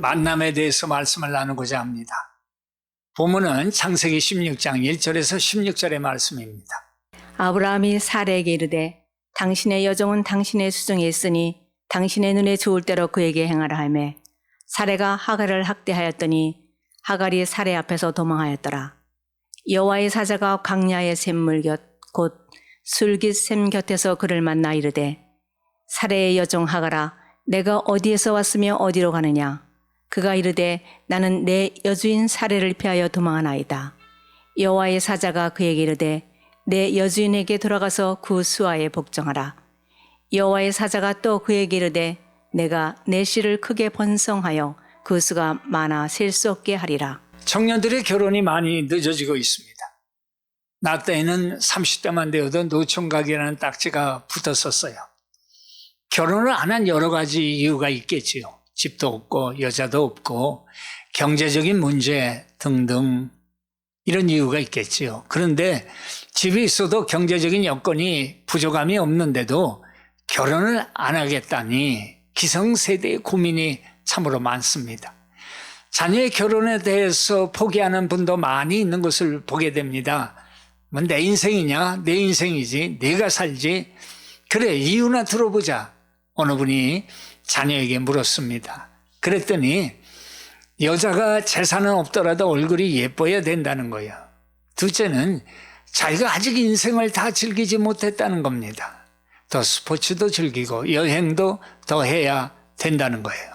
만남에 대해서 말씀을 나누고자 합니다. 본문은 창세기 16장 1절에서 16절의 말씀입니다. 아브라함이 사레에게 이르되 당신의 여종은 당신의 수중에 있으니 당신의 눈에 좋을 대로 그에게 행하라 하매 사레가 하갈을 학대하였더니 하갈이 사레 앞에서 도망하였더라. 여호와의 사자가 광야의 샘물 곁 곧 술깃 샘 곁에서 그를 만나 이르되 사레의 여종 하갈아 내가 어디에서 왔으며 어디로 가느냐. 그가 이르되 나는 내 여주인 사레를 피하여 도망하나이다. 여호와의 사자가 그에게 이르되 내 여주인에게 돌아가서 그 수하에 복종하라. 여호와의 사자가 또 그에게 이르되 내가 내 씨를 크게 번성하여 그 수가 많아 셀 수 없게 하리라. 청년들의 결혼이 많이 늦어지고 있습니다. 나 때에는 30대만 되어도 노총각이라는 딱지가 붙었었어요. 결혼을 안 한 여러 가지 이유가 있겠지요. 집도 없고 여자도 없고 경제적인 문제 등등 이런 이유가 있겠지요. 그런데 집이 있어도 경제적인 여건이 부족함이 없는데도 결혼을 안 하겠다니 기성세대의 고민이 참으로 많습니다. 자녀의 결혼에 대해서 포기하는 분도 많이 있는 것을 보게 됩니다. 뭐 내 인생이냐? 내 인생이지. 내가 살지. 그래, 이유나 들어보자. 어느 분이 자녀에게 물었습니다. 그랬더니 여자가 재산은 없더라도 얼굴이 예뻐야 된다는 거예요. 둘째는 자기가 아직 인생을 다 즐기지 못했다는 겁니다. 더 스포츠도 즐기고 여행도 더 해야 된다는 거예요.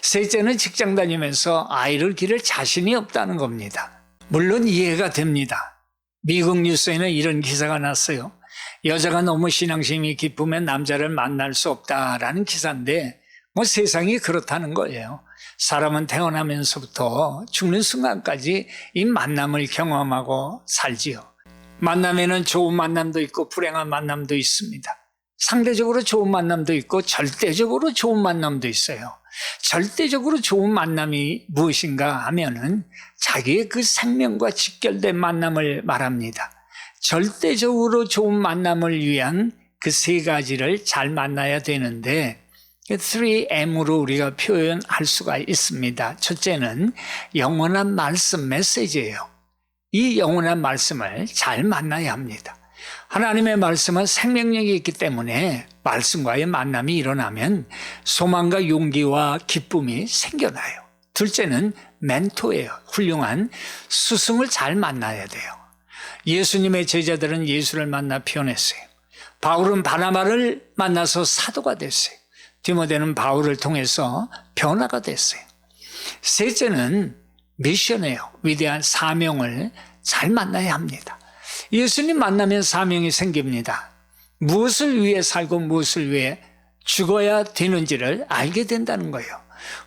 셋째는 직장 다니면서 아이를 기를 자신이 없다는 겁니다. 물론 이해가 됩니다. 미국 뉴스에는 이런 기사가 났어요. 여자가 너무 신앙심이 깊으면 남자를 만날 수 없다라는 기사인데 뭐 세상이 그렇다는 거예요. 사람은 태어나면서부터 죽는 순간까지 이 만남을 경험하고 살지요. 만남에는 좋은 만남도 있고 불행한 만남도 있습니다. 상대적으로 좋은 만남도 있고 절대적으로 좋은 만남도 있어요. 절대적으로 좋은 만남이 무엇인가 하면은 자기의 그 생명과 직결된 만남을 말합니다. 절대적으로 좋은 만남을 위한 그 세 가지를 잘 만나야 되는데 3M으로 우리가 표현할 수가 있습니다. 첫째는 영원한 말씀 메시지예요. 이 영원한 말씀을 잘 만나야 합니다. 하나님의 말씀은 생명력이 있기 때문에 말씀과의 만남이 일어나면 소망과 용기와 기쁨이 생겨나요. 둘째는 멘토예요. 훌륭한 스승을 잘 만나야 돼요. 예수님의 제자들은 예수를 만나 피어냈어요. 바울은 바나바를 만나서 사도가 됐어요. 디모데는 바울을 통해서 변화가 됐어요. 셋째는 미션이에요. 위대한 사명을 잘 만나야 합니다. 예수님 만나면 사명이 생깁니다. 무엇을 위해 살고 무엇을 위해 죽어야 되는지를 알게 된다는 거예요.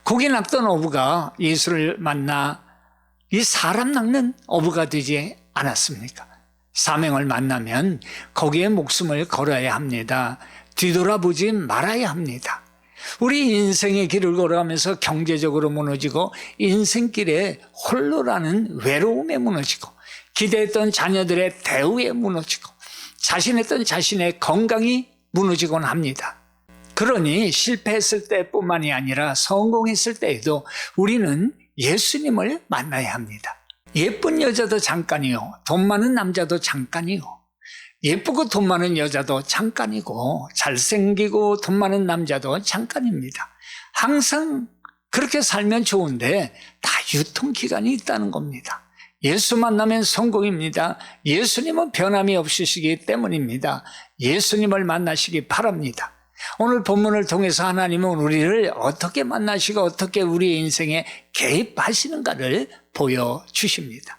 고기 낚던 어부가 예수를 만나 이 사람 낚는 어부가 되지 않았습니까? 사명을 만나면 거기에 목숨을 걸어야 합니다. 뒤돌아보지 말아야 합니다. 우리 인생의 길을 걸어가면서 경제적으로 무너지고 인생길에 홀로라는 외로움에 무너지고 기대했던 자녀들의 대우에 무너지고 자신했던 자신의 건강이 무너지곤 합니다. 그러니 실패했을 때뿐만이 아니라 성공했을 때에도 우리는 예수님을 만나야 합니다. 예쁜 여자도 잠깐이요. 돈 많은 남자도 잠깐이요. 예쁘고 돈 많은 여자도 잠깐이고 잘생기고 돈 많은 남자도 잠깐입니다. 항상 그렇게 살면 좋은데 다 유통기간이 있다는 겁니다. 예수 만나면 성공입니다. 예수님은 변함이 없으시기 때문입니다. 예수님을 만나시기 바랍니다. 오늘 본문을 통해서 하나님은 우리를 어떻게 만나시고 어떻게 우리의 인생에 개입하시는가를 보여주십니다.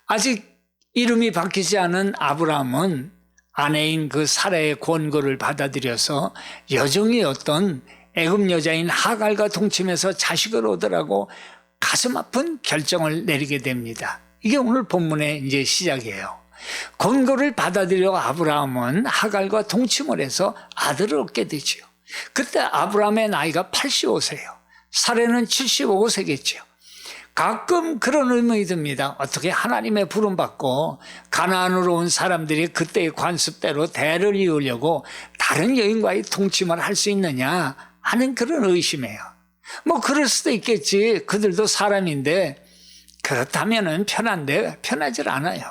아직 이름이 바뀌지 않은 아브라함은 아내인 그 사라의 권고를 받아들여서 여종이었던 애굽 여자인 하갈과 동침해서 자식을 얻으라고 가슴 아픈 결정을 내리게 됩니다. 이게 오늘 본문의 이제 시작이에요. 권고를 받아들여 아브라함은 하갈과 동침을 해서 아들을 얻게 되죠. 그때 아브라함의 나이가 85세예요. 사례는 75세겠죠. 가끔 그런 의문이 듭니다. 어떻게 하나님의 부름받고 가나안으로 온 사람들이 그때의 관습대로 대를 이으려고 다른 여인과의 동침을 할 수 있느냐 하는 그런 의심이에요. 뭐 그럴 수도 있겠지. 그들도 사람인데 그렇다면은 편한데 편하질 않아요.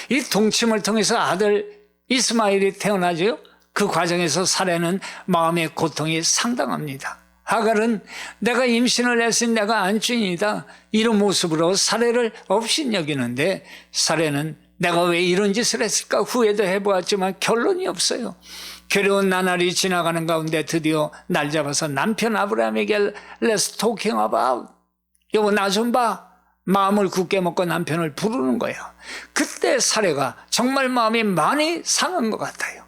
이 동침을 통해서 아들 이스마엘이 태어나죠. 그 과정에서 사례는 마음의 고통이 상당합니다. 하갈은 내가 임신을 했으니 내가 안주인이다, 이런 모습으로 사례를 업신여기는데, 사례는 내가 왜 이런 짓을 했을까 후회도 해보았지만 결론이 없어요. 괴로운 나날이 지나가는 가운데 드디어 날 잡아서 남편 아브라함에게 Let's talking about, 여보 나 좀 봐, 마음을 굳게 먹고 남편을 부르는 거예요. 그때 사례가 정말 마음이 많이 상한 것 같아요.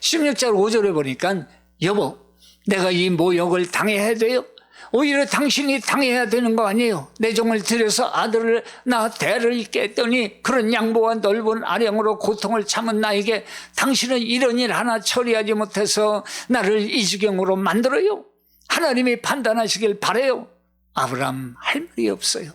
16절 5절에 보니까 여보 내가 이 모욕을 당해야 돼요? 오히려 당신이 당해야 되는 거 아니에요? 내 종을 들여서 아들을 낳아 대를 잇게 했더니 그런 양보와 넓은 아량으로 고통을 참은 나에게 당신은 이런 일 하나 처리하지 못해서 나를 이 지경으로 만들어요? 하나님이 판단하시길 바라요. 아브라함 할 말이 없어요.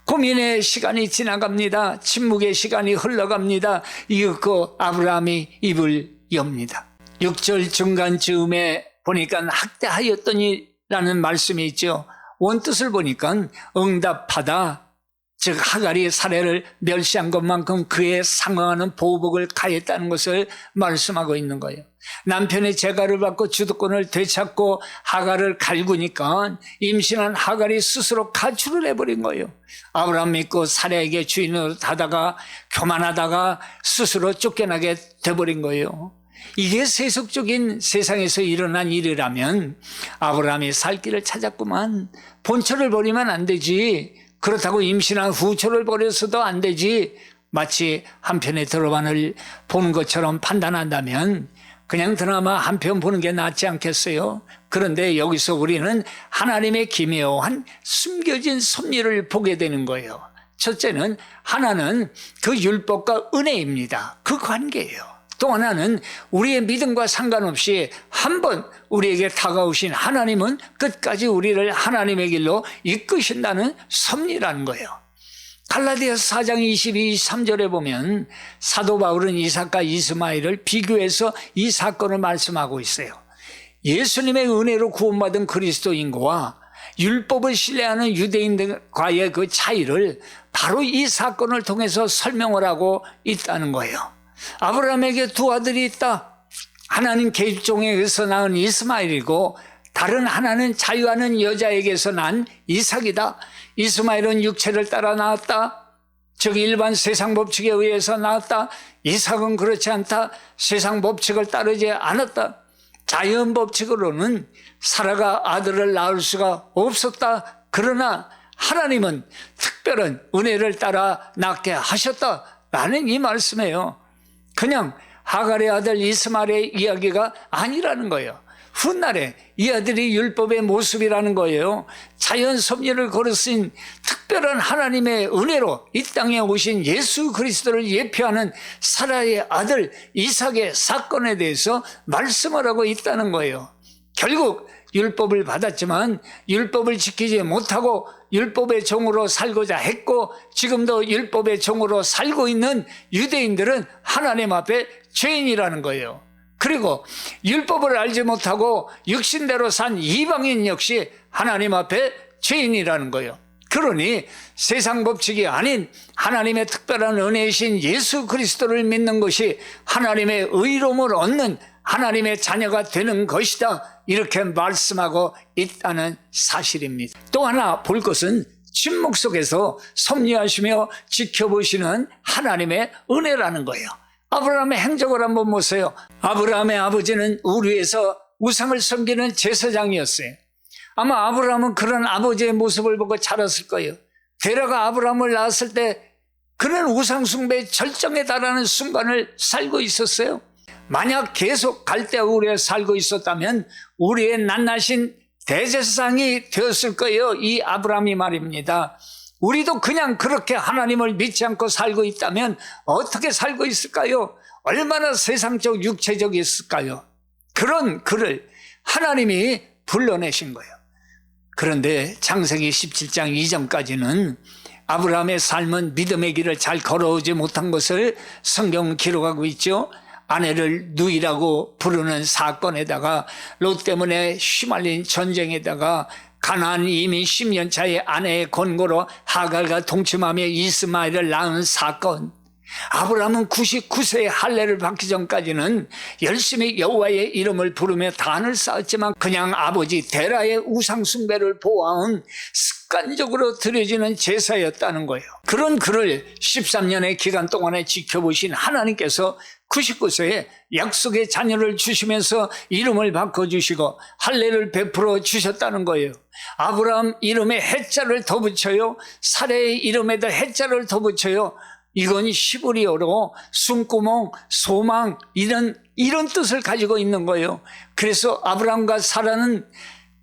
고민의 시간이 지나갑니다. 침묵의 시간이 흘러갑니다. 이윽고 아브라함이 입을 엽니다. 6절 중간쯤에 보니까 학대하였더니 라는 말씀이 있죠. 원뜻을 보니까 응답하다, 즉 하갈이 사례를 멸시한 것만큼 그에 상응하는 보복을 가했다는 것을 말씀하고 있는 거예요. 남편의 재가를 받고 주도권을 되찾고 하갈을 갈구니까 임신한 하갈이 스스로 가출을 해버린 거예요. 아브라함 믿고 사례에게 주인으로 다다가 교만하다가 스스로 쫓겨나게 돼버린 거예요. 이게 세속적인 세상에서 일어난 일이라면 아브라함이 살 길을 찾았구만, 본처를 버리면 안 되지, 그렇다고 임신한 후처를 버려서도 안 되지, 마치 한편의 드라마를 보는 것처럼 판단한다면 그냥 드라마 한 편 보는 게 낫지 않겠어요? 그런데 여기서 우리는 하나님의 기묘한 숨겨진 섭리를 보게 되는 거예요. 첫째는 하나는 그 율법과 은혜입니다. 그 관계예요. 또 하나는 우리의 믿음과 상관없이 한번 우리에게 다가오신 하나님은 끝까지 우리를 하나님의 길로 이끄신다는 섭리라는 거예요. 갈라디아서 4장 22, 23절에 보면 사도 바울은 이삭과 이스마엘을 비교해서 이 사건을 말씀하고 있어요. 예수님의 은혜로 구원받은 그리스도인과 율법을 신뢰하는 유대인과의 그 차이를 바로 이 사건을 통해서 설명을 하고 있다는 거예요. 아브라함에게 두 아들이 있다. 하나는 계집종에 의해서 낳은 이스마엘이고 다른 하나는 자유하는 여자에게서 난 이삭이다. 이스마엘은 육체를 따라 낳았다. 즉 일반 세상 법칙에 의해서 낳았다. 이삭은 그렇지 않다. 세상 법칙을 따르지 않았다. 자연 법칙으로는 사라가 아들을 낳을 수가 없었다. 그러나 하나님은 특별한 은혜를 따라 낳게 하셨다라는 이 말씀이에요. 그냥 하갈의 아들 이스마엘의 이야기가 아니라는 거예요. 훗날에 이 아들이 율법의 모습이라는 거예요. 자연 섭리를 거르신 특별한 하나님의 은혜로 이 땅에 오신 예수 그리스도를 예표하는 사라의 아들 이삭의 사건에 대해서 말씀을 하고 있다는 거예요. 결국 율법을 받았지만 율법을 지키지 못하고 율법의 종으로 살고자 했고 지금도 율법의 종으로 살고 있는 유대인들은 하나님 앞에 죄인이라는 거예요. 그리고 율법을 알지 못하고 육신대로 산 이방인 역시 하나님 앞에 죄인이라는 거예요. 그러니 세상 법칙이 아닌 하나님의 특별한 은혜이신 예수 그리스도를 믿는 것이 하나님의 의로움을 얻는 하나님의 자녀가 되는 것이다, 이렇게 말씀하고 있다는 사실입니다. 또 하나 볼 것은 침묵 속에서 섭리하시며 지켜보시는 하나님의 은혜라는 거예요. 아브라함의 행적을 한번 보세요. 아브라함의 아버지는 우르에서 우상을 섬기는 제사장이었어요. 아마 아브라함은 그런 아버지의 모습을 보고 자랐을 거예요. 데라가 아브라함을 낳았을 때 그는 우상 숭배의 절정에 달하는 순간을 살고 있었어요. 만약 계속 갈대아 우르에 살고 있었다면 우리의 낱낱인 대제사장이 되었을 거예요. 이 아브라함이 말입니다. 우리도 그냥 그렇게 하나님을 믿지 않고 살고 있다면 어떻게 살고 있을까요? 얼마나 세상적 육체적이었을까요? 그런 그를 하나님이 불러내신 거예요. 그런데 창세기 17장 이전까지는 아브라함의 삶은 믿음의 길을 잘 걸어오지 못한 것을 성경은 기록하고 있죠. 아내를 누이라고 부르는 사건에다가 롯 때문에 휘말린 전쟁에다가 가나안 이미 10년 차에 아내의 권고로 하갈과 동침하며 이스마엘을 낳은 사건. 아브라함은 99세에 할례를 받기 전까지는 열심히 여호와의 이름을 부르며 단을 쌓았지만 그냥 아버지 데라의 우상 숭배를 보아온 습관적으로 드려지는 제사였다는 거예요. 그런 그를 13년의 기간 동안에 지켜보신 하나님께서 99세에 약속의 자녀를 주시면서 이름을 바꿔주시고 할례를 베풀어 주셨다는 거예요. 아브라함 이름에 해자를 더 붙여요. 사레의 이름에도 해자를 더 붙여요. 이건 히브리어로 숨구멍, 소망 이런 뜻을 가지고 있는 거예요. 그래서 아브라함과 사라는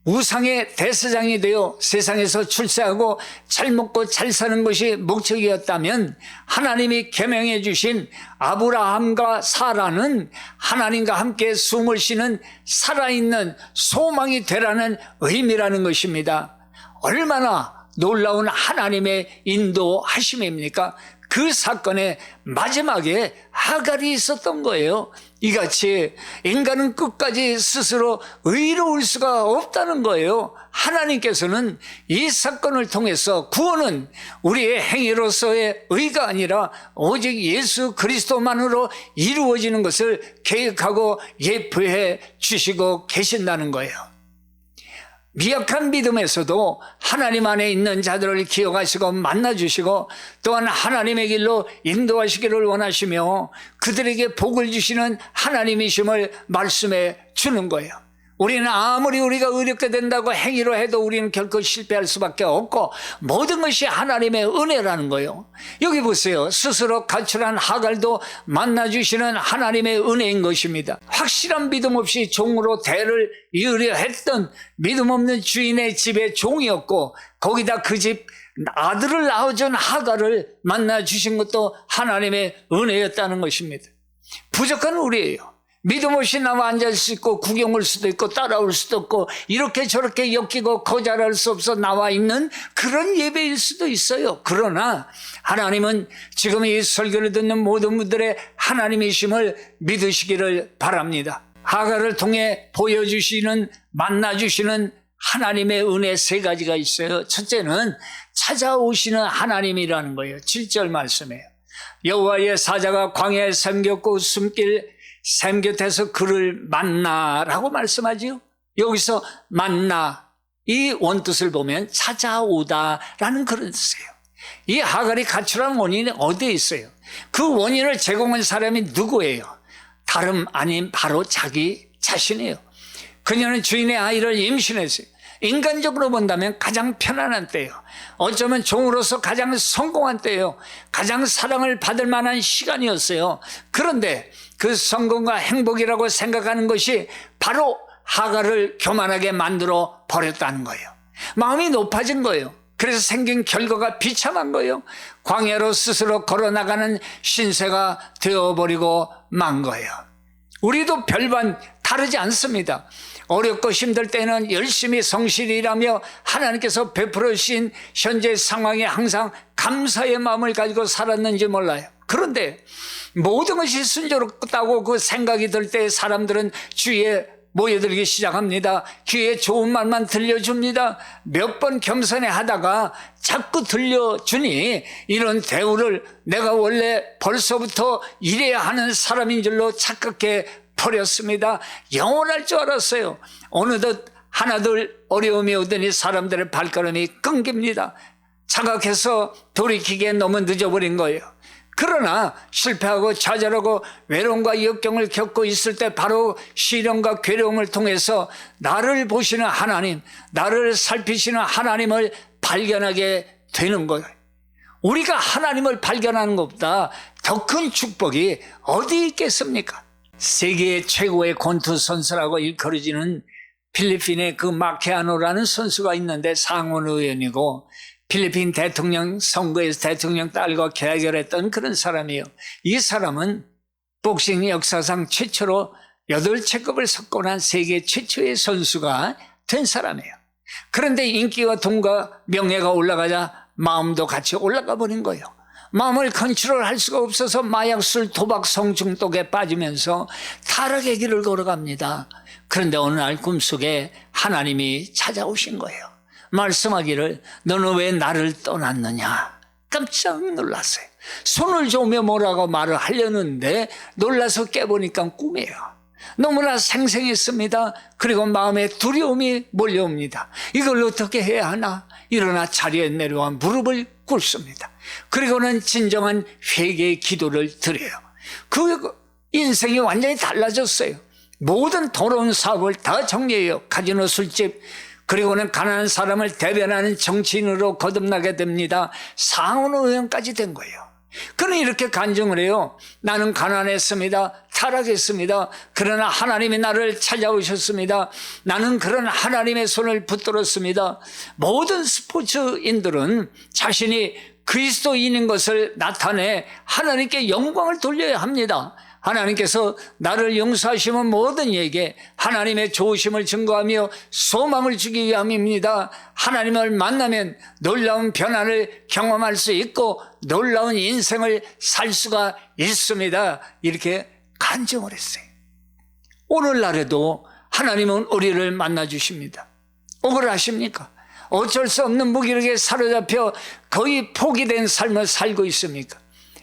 우상의 대세장이 되어 세상에서 출세하고 잘 먹고 잘 사는 것이 목적이었다면 하나님이 계명해 주신 아브라함과 사라는 하나님과 함께 숨을 쉬는 살아있는 소망이 되라는 의미라는 것입니다. 얼마나 놀라운 하나님의 인도하심입니까? 그 사건의 마지막에 하갈이 있었던 거예요. 이같이 인간은 끝까지 스스로 의로울 수가 없다는 거예요. 하나님께서는 이 사건을 통해서 구원은 우리의 행위로서의 의가 아니라 오직 예수 그리스도만으로 이루어지는 것을 계획하고 예표해 주시고 계신다는 거예요. 미약한 믿음에서도 하나님 안에 있는 자들을 기억하시고 만나주시고 또한 하나님의 길로 인도하시기를 원하시며 그들에게 복을 주시는 하나님이심을 말씀해 주는 거예요. 우리는 아무리 우리가 의롭게 된다고 행위로 해도 우리는 결코 실패할 수밖에 없고 모든 것이 하나님의 은혜라는 거예요. 여기 보세요. 스스로 가출한 하갈도 만나주시는 하나님의 은혜인 것입니다. 확실한 믿음 없이 종으로 대를 이으려 했던 믿음 없는 주인의 집의 종이었고 거기다 그 집 아들을 낳아준 하갈을 만나주신 것도 하나님의 은혜였다는 것입니다. 부족한 우리예요. 믿음 없이 나와 앉을 수 있고 구경할 수도 있고 따라올 수도 없고 이렇게 저렇게 엮이고 거절할 수 없어 나와 있는 그런 예배일 수도 있어요. 그러나 하나님은 지금 이 설교를 듣는 모든 분들의 하나님이심을 믿으시기를 바랍니다. 하갈을 통해 보여주시는 만나주시는 하나님의 은혜 세 가지가 있어요. 첫째는 찾아오시는 하나님이라는 거예요. 7절 말씀이에요. 여호와의 사자가 광야에 섬겼고 숨길 샘 곁에서 그를 만나라고 말씀하지요. 여기서 만나 이 원뜻을 보면 찾아오다라는 그런 뜻이에요. 이 하갈이 가출한 원인이 어디에 있어요? 그 원인을 제공한 사람이 누구예요? 다름 아닌 바로 자기 자신이에요. 그녀는 주인의 아이를 임신했어요. 인간적으로 본다면 가장 편안한 때예요. 어쩌면 종으로서 가장 성공한 때예요. 가장 사랑을 받을 만한 시간이었어요. 그런데 그 성공과 행복이라고 생각하는 것이 바로 하갈을 교만하게 만들어 버렸다는 거예요. 마음이 높아진 거예요. 그래서 생긴 결과가 비참한 거예요. 광야로 스스로 걸어나가는 신세가 되어버리고 만 거예요. 우리도 별반 다르지 않습니다. 어렵고 힘들 때는 열심히 성실히 일하며 하나님께서 베풀어 주신 현재 상황에 항상 감사의 마음을 가지고 살았는지 몰라요. 그런데 모든 것이 순조롭다고 그 생각이 들 때 사람들은 주위에 모여들기 시작합니다. 귀에 좋은 말만 들려줍니다. 몇 번 겸손해 하다가 자꾸 들려주니 이런 대우를 내가 원래 벌써부터 이래야 하는 사람인 줄로 착각해 버렸습니다. 영원할 줄 알았어요. 어느덧 하나둘 어려움이 오더니 사람들의 발걸음이 끊깁니다. 자각해서 돌이키기에 너무 늦어버린 거예요. 그러나 실패하고 좌절하고 외로움과 역경을 겪고 있을 때 바로 시련과 괴로움을 통해서 나를 보시는 하나님, 나를 살피시는 하나님을 발견하게 되는 거예요. 우리가 하나님을 발견하는 것보다 더 큰 축복이 어디 있겠습니까? 세계 최고의 권투 선수라고 일컬어지는 필리핀의 그 마케아노라는 선수가 있는데 상원 의원이고 필리핀 대통령 선거에서 대통령 딸과 계약을 그런 사람이에요. 이 사람은 복싱 역사상 최초로 8체급을 석권한 세계 최초의 선수가 된 사람이에요. 그런데 인기와 돈과 명예가 올라가자 마음도 같이 올라가 버린 거예요. 마음을 컨트롤할 수가 없어서 마약, 술, 도박, 성중독에 빠지면서 타락의 길을 걸어갑니다. 그런데 어느 날 꿈속에 하나님이 찾아오신 거예요. 말씀하기를 너는 왜 나를 떠났느냐. 깜짝 놀랐어요. 손을 저으며 뭐라고 말을 하려는데 놀라서 깨보니까 꿈이에요. 너무나 생생했습니다. 그리고 마음에 두려움이 몰려옵니다. 이걸 어떻게 해야 하나? 일어나 자리에 내려와 무릎을 꿇습니다. 그리고는 진정한 회개의 기도를 드려요. 그 인생이 완전히 달라졌어요. 모든 더러운 사업을 다 정리해요. 카지노, 술집, 그리고는 가난한 사람을 대변하는 정치인으로 거듭나게 됩니다. 상원의원까지 된 거예요. 그는 이렇게 간증을 해요. 나는 가난했습니다. 타락했습니다. 그러나 하나님이 나를 찾아오셨습니다. 나는 그런 하나님의 손을 붙들었습니다. 모든 스포츠인들은 자신이 그리스도인인 것을 나타내 하나님께 영광을 돌려야 합니다. 하나님께서 나를 용서하시면 모든 이에게 하나님의 좋으심을 증거하며 소망을 주기 위함입니다. 하나님을 만나면 놀라운 변화를 경험할 수 있고 놀라운 인생을 살 수가 있습니다. 이렇게 간증을 했어요. 오늘날에도 하나님은 우리를 만나주십니다. 억울하십니까? 어쩔 수 없는 무기력에 사로잡혀 거의 포기된 삶을 살고 있습니까?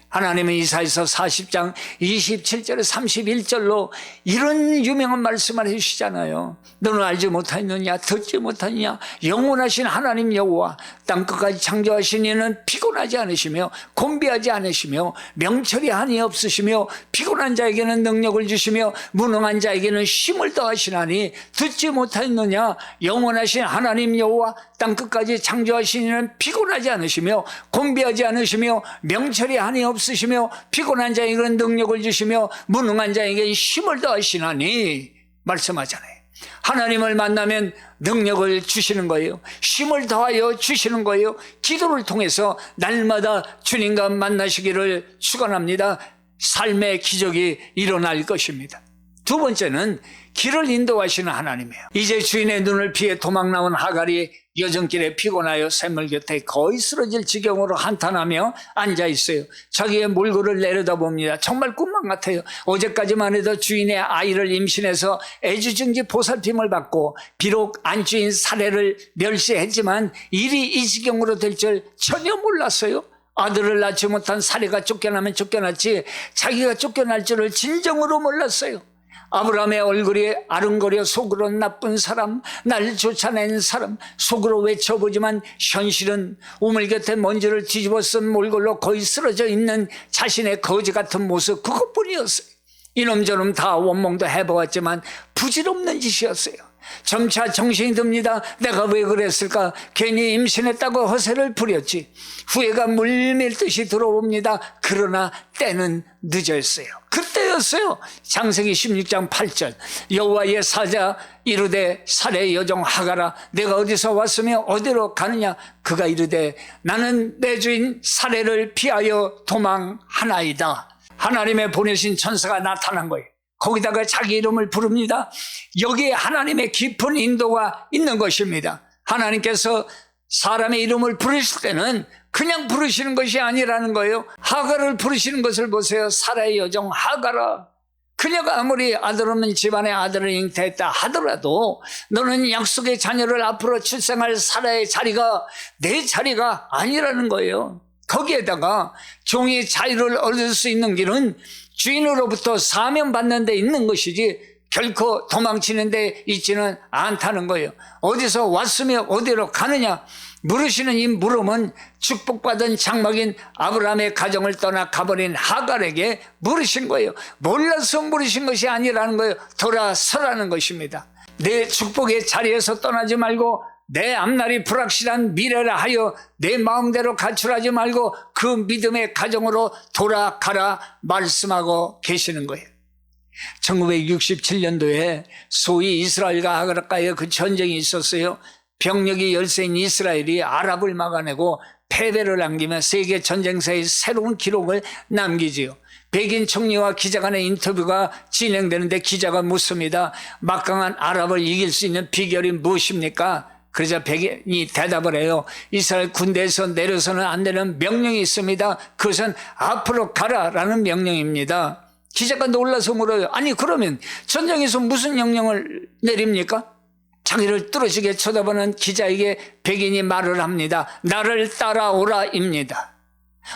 하나님은 이사야서 40장 27절 31절로 이런 유명한 말씀을 해주시잖아요. 너는 알지 못하느냐, 듣지 못하느냐, 영원하신 하나님 여호와 땅끝까지 창조하신 이는 피곤하지 않으시며 곤비하지 않으시며 명철이 한이 없으시며 피곤한 자에게는 능력을 주시며 무능한 자에게는 힘을 더하시나니 듣지 못하느냐. 영원하신 하나님 여호와 땅끝까지 창조하신 이는 피곤하지 않으시며 곤비하지 않으시며 명철이 한이 없으시며 피곤한 자에게는 능력을 주시며 무능한 자에게 힘을 더하시나니 말씀하잖아요. 하나님을 만나면 능력을 주시는 거예요. 힘을 더하여 주시는 거예요. 기도를 통해서 날마다 주님과 만나시기를 축원합니다. 삶의 기적이 일어날 것입니다. 두 번째는 길을 인도하시는 하나님이에요. 이제 주인의 눈을 피해 도망 나온 하갈이 여정길에 피곤하여 샘물 곁에 거의 쓰러질 지경으로 한탄하며 앉아 있어요. 자기의 몰골을 내려다봅니다. 정말 꿈만 같아요. 어제까지만 해도 주인의 아이를 임신해서 애지중지 보살핌을 받고 비록 안주인 사례를 멸시했지만 일이 이 지경으로 될 줄 전혀 몰랐어요. 아들을 낳지 못한 사례가 쫓겨나면 쫓겨났지 자기가 쫓겨날 줄을 진정으로 몰랐어요. 아브라함의 얼굴이 아른거려 속으로 나쁜 사람, 날 쫓아낸 사람, 속으로 외쳐보지만 현실은 우물 곁에 먼지를 뒤집어 쓴 몰골로 거의 쓰러져 있는 자신의 거지 같은 모습, 그것뿐이었어요. 이놈저놈 다 원몽도 해보았지만 부질없는 짓이었어요. 점차 정신이 듭니다. 내가 왜 그랬을까? 괜히 임신했다고 허세를 부렸지. 후회가 물밀듯이 들어옵니다. 그러나 때는 늦었어요. 그때였어요. 창세기 16장 8절 여호와의 사자 이르되 사례 여종 하갈아 내가 어디서 왔으며 어디로 가느냐. 그가 이르되 나는 내 주인 사례를 피하여 도망하나이다. 하나님의 보내신 천사가 나타난 거예요. 거기다가 자기 이름을 부릅니다. 여기에 하나님의 깊은 인도가 있는 것입니다. 하나님께서 사람의 이름을 부르실 때는 그냥 부르시는 것이 아니라는 거예요. 하갈을 부르시는 것을 보세요. 사라의 여종 하갈아. 그녀가 아무리 아들 없는 집안의 아들을 잉태했다 하더라도 너는 약속의 자녀를 앞으로 출생할 사라의 자리가 내 자리가 아니라는 거예요. 거기에다가 종이 자유를 얻을 수 있는 길은 주인으로부터 사면받는 데 있는 것이지 결코 도망치는 데 있지는 않다는 거예요. 어디서 왔으며 어디로 가느냐 물으시는 이 물음은 축복받은 장막인 아브라함의 가정을 떠나 가버린 하갈에게 물으신 거예요. 몰라서 물으신 것이 아니라는 거예요. 돌아서라는 것입니다. 내 축복의 자리에서 떠나지 말고 내 앞날이 불확실한 미래라 하여 내 마음대로 가출하지 말고 그 믿음의 가정으로 돌아가라 말씀하고 계시는 거예요. 1967년도에 소위 이스라엘과 아가라과의 그 전쟁이 있었어요. 병력이 열세인 이스라엘이 아랍을 막아내고 패배를 남기며 세계 전쟁사의 새로운 기록을 남기지요. 백인 총리와 기자 간의 인터뷰가 진행되는데 기자가 묻습니다. 막강한 아랍을 이길 수 있는 비결이 무엇입니까? 그러자 백인이 대답을 해요. 이스라엘 군대에서 내려서는 안 되는 명령이 있습니다. 그것은 앞으로 가라라는 명령입니다. 기자가 놀라서 물어요. 아니 그러면 전쟁에서 무슨 명령을 내립니까? 자기를 뚫어지게 쳐다보는 기자에게 백인이 말을 합니다. 나를 따라오라입니다.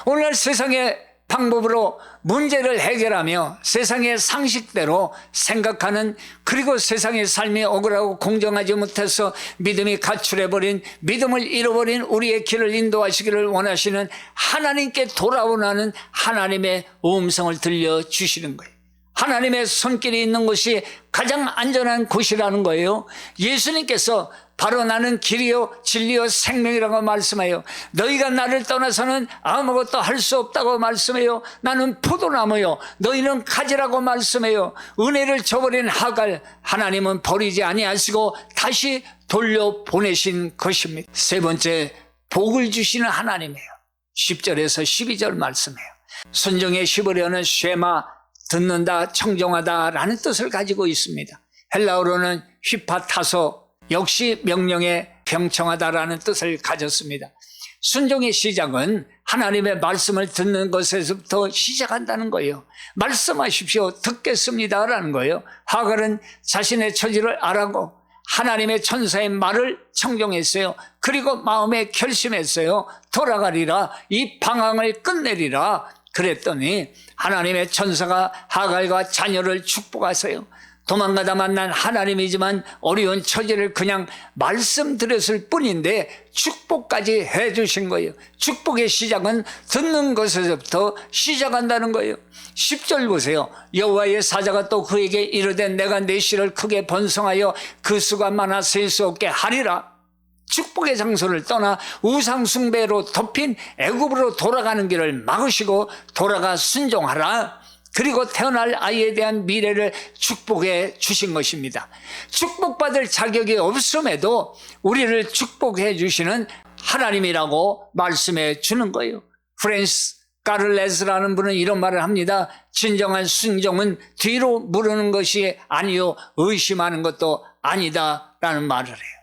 오늘날 세상의 방법으로 문제를 해결하며 세상의 상식대로 생각하는, 그리고 세상의 삶이 억울하고 공정하지 못해서 믿음이 가출해버린, 믿음을 잃어버린 우리의 길을 인도하시기를 원하시는 하나님께 돌아오라는 하나님의 음성을 들려주시는 거예요. 하나님의 손길이 있는 곳이 가장 안전한 곳이라는 거예요. 예수님께서 바로 나는 길이요 진리요 생명이라고 말씀해요. 너희가 나를 떠나서는 아무것도 할 수 없다고 말씀해요. 나는 포도나무요 너희는 가지라고 말씀해요. 은혜를 저버린 하갈, 하나님은 버리지 아니하시고 다시 돌려보내신 것입니다. 세 번째, 복을 주시는 하나님이에요. 10절에서 12절 말씀해요. 순종에 씹으려는 쉐마, 듣는다, 청정하다라는 뜻을 가지고 있습니다. 헬라어로는 휘파타소, 역시 명령에 병청하다라는 뜻을 가졌습니다. 순종의 시작은 하나님의 말씀을 듣는 것에서부터 시작한다는 거예요. 말씀하십시오, 듣겠습니다라는 거예요. 하갈은 자신의 처지를 알아고 하나님의 천사의 말을 청종했어요. 그리고 마음에 결심했어요. 돌아가리라, 이 방황을 끝내리라. 그랬더니 하나님의 천사가 하갈과 자녀를 축복하세요. 도망가다 만난 하나님이지만 어려운 처지를 그냥 말씀드렸을 뿐인데 축복까지 해주신 거예요. 축복의 시작은 듣는 것에서부터 시작한다는 거예요. 10절 보세요. 여호와의 사자가 또 그에게 이르되 내가 내 씨를 크게 번성하여 그 수가 많아 셀 수 없게 하리라. 축복의 장소를 떠나 우상 숭배로 덮인 애굽으로 돌아가는 길을 막으시고 돌아가 순종하라. 그리고 태어날 아이에 대한 미래를 축복해 주신 것입니다. 축복받을 자격이 없음에도 우리를 축복해 주시는 하나님이라고 말씀해 주는 거예요. 프랜스 까를레스라는 분은 이런 말을 합니다. 진정한 순종은 뒤로 무르는 것이 아니요 의심하는 것도 아니다라는 말을 해요.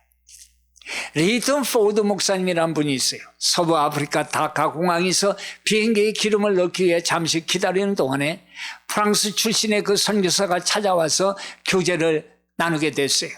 리턴 포드 목사님이라는 분이 있어요. 서부 아프리카 다카 공항에서 비행기에 기름을 넣기 위해 잠시 기다리는 동안에 프랑스 출신의 그 선교사가 찾아와서 교제를 나누게 됐어요.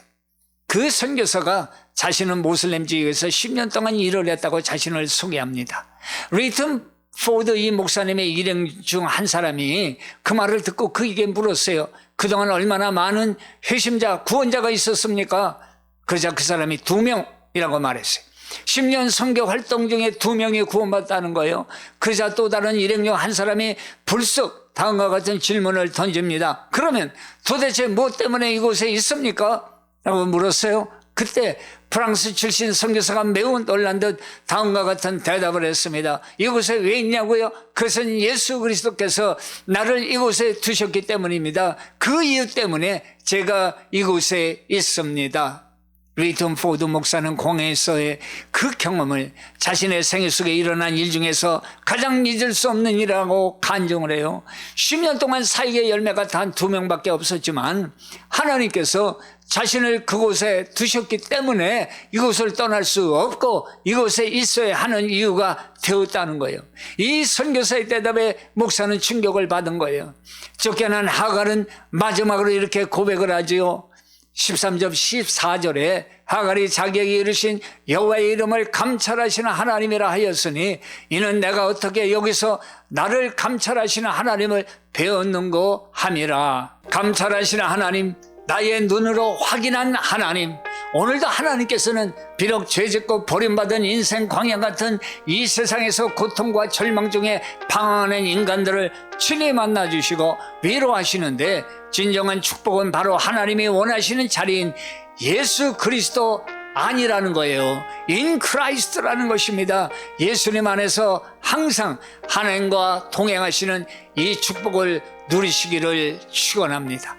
그 선교사가 자신은 모슬렘 지역에서 10년 동안 일을 했다고 자신을 소개합니다. 리턴 포드 이 목사님의 일행 중 한 사람이 그 말을 듣고 그에게 물었어요. 그동안 얼마나 많은 회심자, 구원자가 있었습니까? 그러자 그 사람이 2명이라고 말했어요. 10년 선교 활동 중에 2명이 구원받았다는 거예요. 그러자 또 다른 일행 중 한 사람이 불쑥 다음과 같은 질문을 던집니다. 그러면 도대체 무엇 때문에 이곳에 있습니까? 라고 물었어요. 그때 프랑스 출신 선교사가 매우 놀란 듯 다음과 같은 대답을 했습니다. 이곳에 왜 있냐고요? 그것은 예수 그리스도께서 나를 이곳에 두셨기 때문입니다. 그 이유 때문에 제가 이곳에 있습니다. 리턴 포드 목사는 공회에서의 그 경험을 자신의 생애 속에 일어난 일 중에서 가장 잊을 수 없는 일이라고 간증을 해요. 10년 동안 사역의 열매가 단 2명밖에 없었지만 하나님께서 자신을 그곳에 두셨기 때문에 이곳을 떠날 수 없고 이곳에 있어야 하는 이유가 되었다는 거예요. 이 선교사의 대답에 목사는 충격을 받은 거예요. 쫓겨난 하갈은 마지막으로 이렇게 고백을 하지요. 13절 14절에 하갈이 자기에게 이르신 여호와의 이름을 감찰하시는 하나님이라 하였으니 이는 내가 어떻게 여기서 나를 감찰하시는 하나님을 배웠는고 함이라. 감찰하시는 하나님, 나의 눈으로 확인한 하나님. 오늘도 하나님께서는 비록 죄짓고 버림받은 인생 광야 같은 이 세상에서 고통과 절망 중에 방황하는 인간들을 친히 만나주시고 위로하시는데 진정한 축복은 바로 하나님이 원하시는 자리인 예수 그리스도 아니라는 거예요. In Christ라는 것입니다. 예수님 안에서 항상 하나님과 동행하시는 이 축복을 누리시기를 축원합니다.